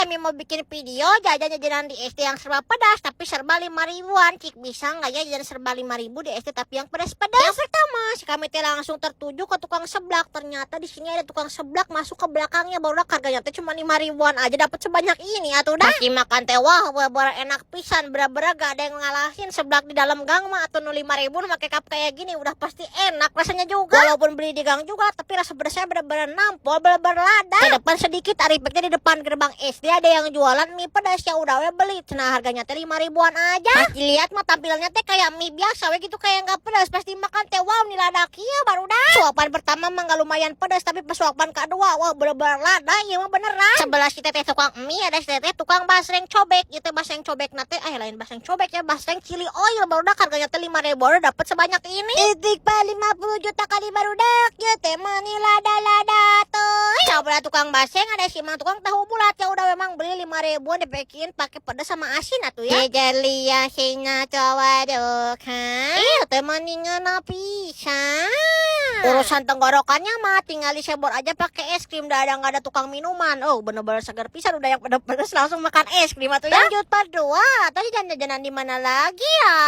kami mau bikin video jajan-jajanan di SD yang serba pedas tapi serba 5.000-an. Cik bisa nggak ya jajan serba 5.000 di SD tapi yang pedas-pedas? Yang pertama, si kami teh langsung tertuju ke tukang seblak. Ternyata di sini ada tukang seblak, masuk ke belakangnya baru harganya teh cuma 5.000-an aja dapat sebanyak ini atuh dah. Pasti makan teh wah bener enak pisan, bener-bener gak ada yang ngalahin seblak di dalam gang mah atau 5.000 pakai cup kayak gini udah pasti enak rasanya juga. Walaupun beli di gang juga tapi rasa pedasnya bener-bener nampol, bener-bener lada. Di depan sedikit arifeknya di depan gerbang SD ada yang jualan mie pedas, ya udah beli. Nah harganya teh 5.000-an aja. Pas dilihat mah tampilannya teh kayak mie biasa we gitu, kayak nggak pedas. Pasti makan teh wow nih lada kia baru dah. Suapan pertama mah nggak lumayan pedas tapi pas suapan kedua wah bener-bener lada ya mah beneran. Sebelah si teteh tukang mie ada si teteh tukang basreng cobek. Itu basreng cobek nate lain basreng cobek ya, basreng chili oil baru dah harganya teh 5.000 dapat sebanyak ini. Itik pa 50 juta kali baru dah ya teh mani lada-lada tuh. Coba tukang basreng ada si mang tukang tahu bulat ya udah memang beli 5.000-an dibikin pakai pedas sama asin atuh ya. Jelia sina cawadok ha. Teh maningan pisan. Urusan tenggorokannya mah tinggal disebor aja pakai es krim, dah ada nggak ada tukang minuman. Oh bener-bener segar pisan, udah yang pedas-pedas langsung makan es krim atuh ya. Lanjut part 2. Tadi jajan-jajanan di mana lagi ya?